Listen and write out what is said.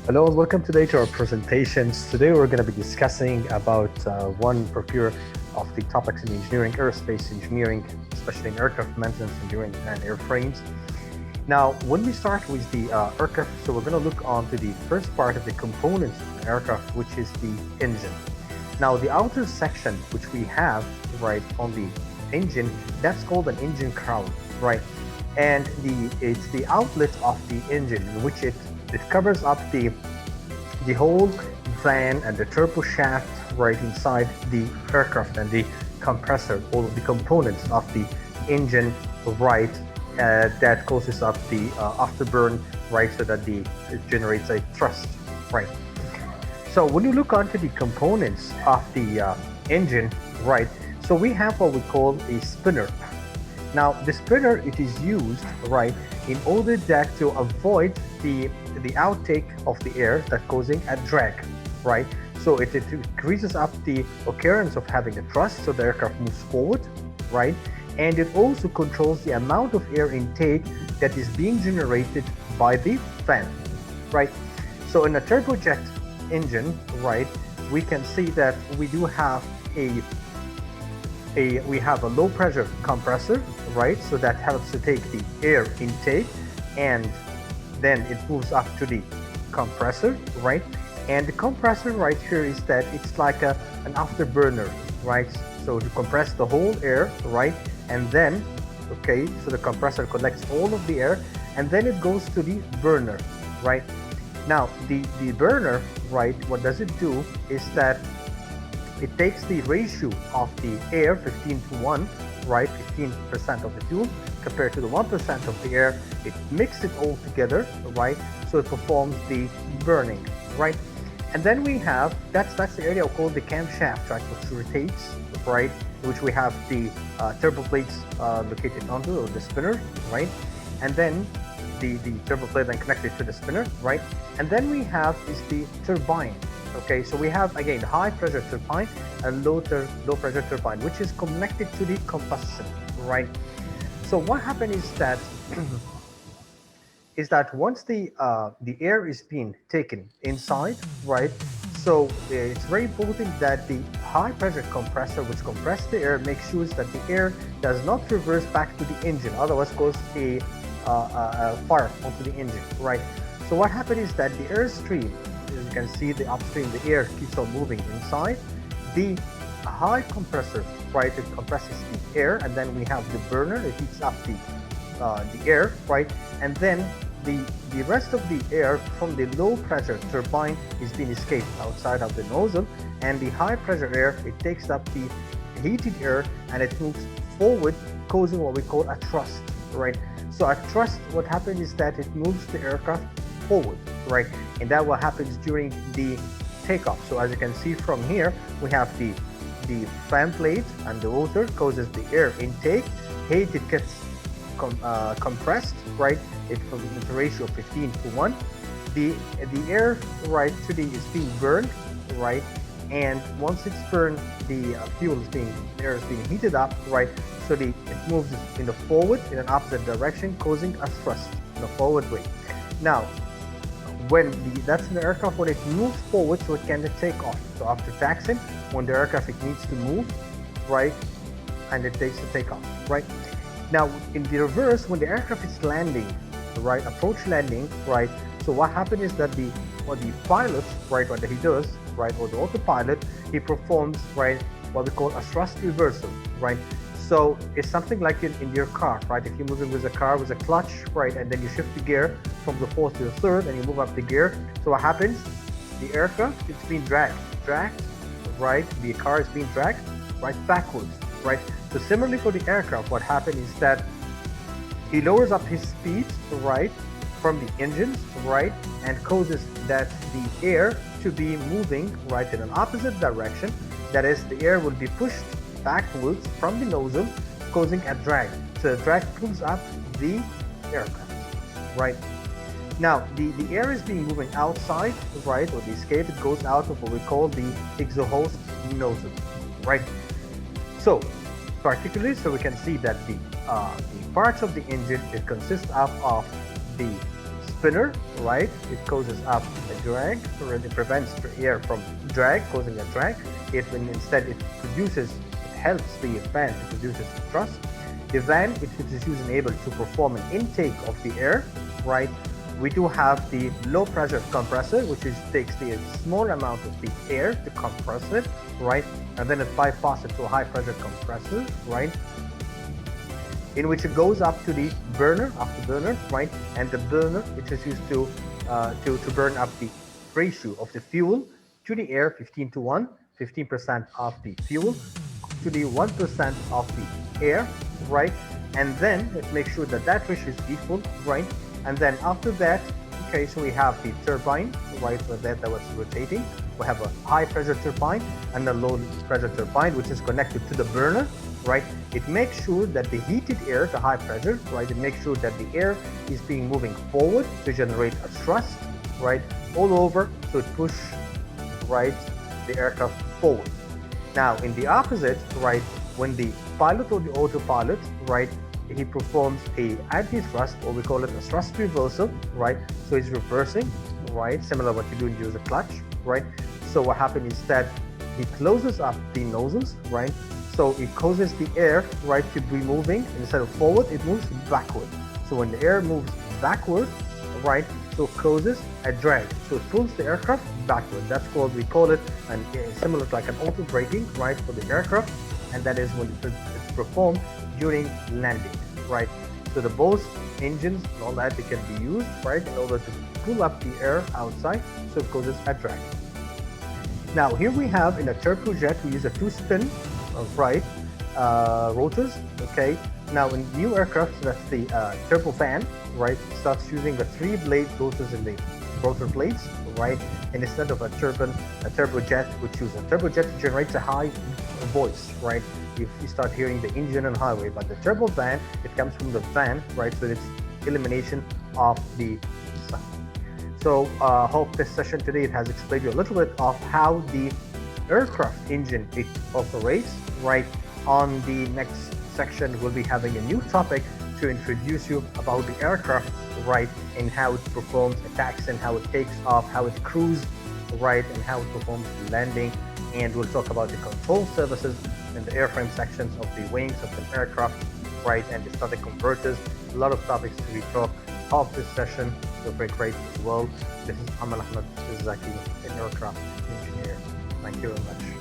Hello and welcome today to our presentations. Today we're going to be discussing about one or of the topics in engineering, aerospace engineering, especially in aircraft maintenance engineering and airframes. Now, when we start with the aircraft, so we're going to look on to the first part of the components of an aircraft, which is the engine. Now, the outer section which we have right on the engine, that's called an engine crown, right? And it's the outlet of the engine in which it covers up the whole fan and the turbo shaft right inside the aircraft and the compressor, all of the components of the engine, right, that causes up the afterburn, right, so that it generates a thrust, right. So when you look onto the components of the engine, right, so we have what we call a spinner. Now, the spinner, it is used, right, in order that to avoid the outtake of the air that causing a drag, right? So it increases up the occurrence of having a thrust, so the aircraft moves forward, right? And it also controls the amount of air intake that is being generated by the fan, right? So in a turbojet engine, right, we can see that we do have we have a low pressure compressor, right? So that helps to take the air intake and then it moves up to the compressor, right? And the compressor right here is that it's like an afterburner, right? So to compress the whole air, right? And then, okay, so the compressor collects all of the air and then it goes to the burner, right? Now, the burner, right, what does it do is that it takes the ratio of the air 15 to 1, right, 15% of the fuel compared to the 1% of the air. It mixes it all together, right, so it performs the burning, right. And then we have, that's the area called the camshaft, right, which rotates, right, which we have the turbo plates located onto, or the spinner, right, and then the turbo plate then connected to the spinner, right, and then we have is the turbine. Okay, so we have again high pressure turbine and low pressure turbine, which is connected to the combustion, right? So what happens is that once the air is being taken inside, right? So it's very important that the high pressure compressor, which compresses the air, makes sure that the air does not reverse back to the engine, otherwise cause a fire onto the engine, right? So what happens is that the airstream, as you can see, the upstream, the air keeps on moving inside. The high compressor, right, it compresses the air, and then we have the burner, it heats up the air, right, and then the rest of the air from the low pressure turbine is being escaped outside of the nozzle, and the high pressure air, it takes up the heated air and it moves forward, causing what we call a thrust, right. So a thrust, what happens is that it moves the aircraft forward, right, and that what happens during the takeoff. So as you can see from here, we have the fan plate and the rotor causes the air intake. Heat, it gets compressed, right, it's a ratio of 15 to 1. The air, right, today is being burned, right, and once it's burned, the air is being heated up, right, so it moves in the forward in an opposite direction, causing a thrust in the forward way. Now, that's the aircraft when it moves forward, so it can take off. So after taxing, when the aircraft it needs to move, right, and it takes to take off, right. Now in the reverse, when the aircraft is landing, right, approach landing, right. So what happens is that the pilot, right, what he does, right, or the autopilot, he performs, right, what we call a thrust reversal, right. So it's something like in your car, right? If you're moving with a car with a clutch, right, and then you shift the gear from the fourth to the third, and you move up the gear. So what happens? The aircraft, it's being dragged, right? The car is being dragged, right, backwards, right? So similarly for the aircraft, what happens is that he lowers up his speed, right, from the engines, right, and causes that the air to be moving, right, in an opposite direction. That is, the air will be pushed backwards from the nozzle, causing a drag. So the drag pulls up the aircraft, right? Now, the air is being moving outside, right, or the escape, it goes out of what we call the exhaust nozzle, right? So, particularly, so we can see that the parts of the engine, it consists of the spinner, right? It causes up a drag, or it prevents the air from drag, causing a drag. Instead it produces, it helps the fan to produce thrust. The van, it is used and able to perform an intake of the air, right? We do have the low pressure compressor, which takes the small amount of the air to compress it, right? And then it bypasses it to a high pressure compressor, right? In which it goes up to the burner, right? And the burner, which is used to burn up the ratio of the fuel to the air, 15 to 1, 15% of the fuel to the 1% of the air, right? And then it makes sure that that ratio is equal, right? And then after that, okay, so we have the turbine, right, with that was rotating. We have a high pressure turbine and a low pressure turbine, which is connected to the burner, right? It makes sure that the heated air, the high pressure, right, it makes sure that the air is being moving forward to generate a thrust, right, all over, so it push, right, the aircraft forward. Now, in the opposite, right, when the pilot or the autopilot, right, he performs a anti-thrust, or we call it a thrust reversal, right? So he's reversing, right? Similar to what you do when you use a clutch, right? So what happens is that he closes up the nozzles, right? So it causes the air, right, to be moving. Instead of forward, it moves backward. So when the air moves backward, right, so it causes a drag. So it pulls the aircraft backward. That's called, we call it, similar to like an auto braking, right, for the aircraft. And that is when it's performed during landing, right? So the both engines and all that, they can be used, right, in order to pull up the air outside, so it causes a drag. Now here we have in a turbojet, we use a two-spin, right, rotors, okay? Now in new aircraft, that's the turbofan, right, starts using the three-blade rotors in the rotor blades, right? And instead of a turbojet, which uses a turbojet generates a high voice, right? If you start hearing the engine on highway, but the turbofan, it comes from the fan, right? So it's elimination of the sound. So hope this session today, it has explained you a little bit of how the aircraft engine it operates, right? On the next section, we'll be having a new topic to introduce you about the aircraft, right? And how it performs attacks and how it takes off, how it cruises, right? And how it performs landing. And we'll talk about the control services and the airframe sections of the wings of the aircraft, right? And the static converters. A lot of topics to be talked of this session. So very great as well. This is Amal Ahmed, this is Zaki, an aircraft engineer. Thank you very much.